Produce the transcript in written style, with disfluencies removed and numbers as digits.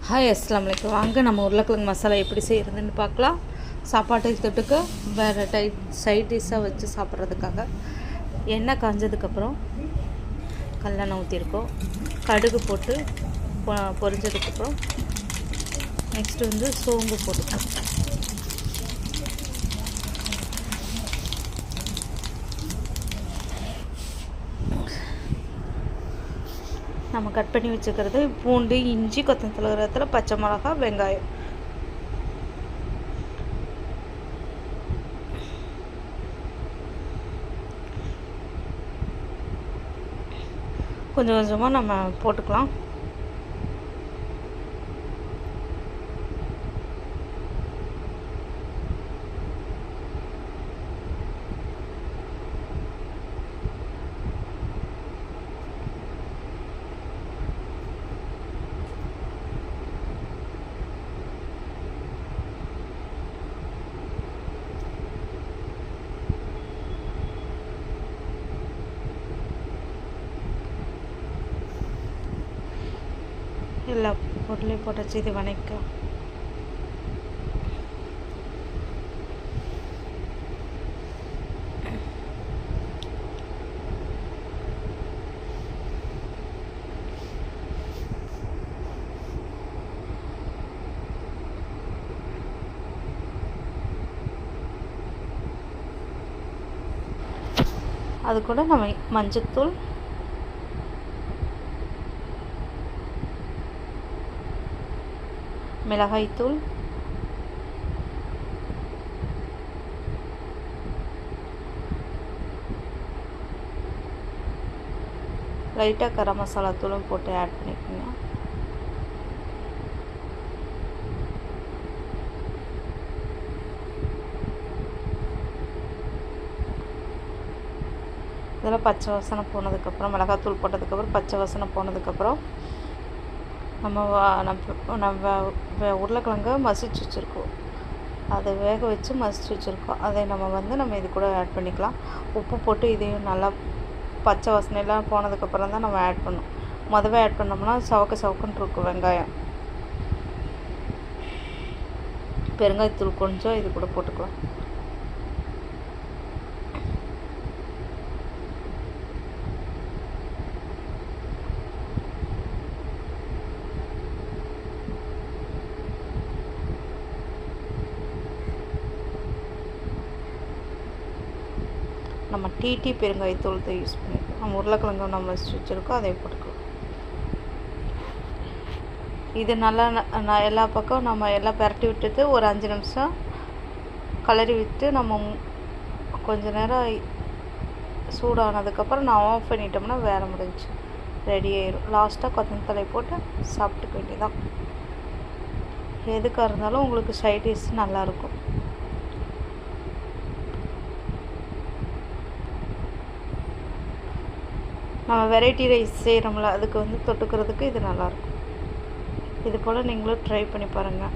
Hi அஸ்ஸலாமு அலைக்கும். வாங்க நம்ம உருளைக்கிழங்கு மசாலா எப்படி செய்கிறதுன்னு பார்க்கலாம். சாப்பாட்டுக்கு தொட்டுக்க வேறு சைட் டிஷ்ஷாக வச்சு சாப்பிட்றதுக்காக எண்ணெய் காஞ்சதுக்கப்புறம் கல்லெண்ணெய் ஊற்றிருக்கோம். கடுகு போட்டு பொரிஞ்சதுக்கப்புறம் நெக்ஸ்ட்டு வந்து சோம்பு போட்டுக்கோம். நம்ம கட் பண்ணி வச்சுக்கிறது பூண்டு, இஞ்சி, கொத்தமல்லி, பச்சை மிளகா, வெங்காயம். கொஞ்சம் கொஞ்சமாக நம்ம போட்டுக்கலாம். எல்லா பொருளையும் போட்டாச்சு. இது வணக்கம். அது கூட நம்ம மஞ்சத்தூள், மிளகாய்த்தூள், லைட்டாக கரம் மசாலா தூளும் போட்டு ஆட் பண்ணிக்கோங்க. இதில் பச்சை வாசனை போனதுக்கப்புறம், மிளகாத்தூள் போட்டதுக்கப்புறம் பச்சை வாசனை போனதுக்கப்புறம் நம்ம உருளைக்கிழங்க மசிச்சு வச்சுருக்கோம். அதை வேக வச்சு மசிச்சு வச்சுருக்கோம். அதை நம்ம இது கூட ஆட் பண்ணிக்கலாம். உப்பு போட்டு இதையும் நல்லா பச்சை வாசனையெல்லாம் போனதுக்கப்புறம் தான் நம்ம ஆட் பண்ணணும். முதவே ஆட் பண்ணோம்னா சவக்குன்னு இருக்கும் வெங்காயம். பெருங்காயத்தூள் கொஞ்சம் இது கூட போட்டுக்கலாம். நம்ம டீ பெருங்காயத்தூள் தான் யூஸ் பண்ணிக்கலாம். நம்ம உருளைக்கிழங்கு நம்ம வச்சுருக்கோம், அதை போட்டுக்கலாம். இது நல்லா எல்லா பக்கம் நம்ம எல்லாம் பரட்டி விட்டுட்டு ஒரு 5 நிமிஷம் கலரி விட்டு நம்ம கொஞ்ச நேரம் சூடானதுக்கப்புறம் நான் ஆஃப் பண்ணிட்டோம்னா வேலை முடிஞ்சு ரெடி ஆயிடும். லாஸ்ட்டாக கொத்தமல்லி போட்டு சாப்பிட்டுக்க வேண்டியதான். எதுக்காக இருந்தாலும் உங்களுக்கு சைட் டிஷ் நல்லாயிருக்கும். நம்ம வெரைட்டி ரைஸ் செய்கிறோம்ல, அதுக்கு தொட்டுக்கிறதுக்கு இது நல்லாயிருக்கும். இது போல் நீங்களும் ட்ரை பண்ணி பாருங்கள்.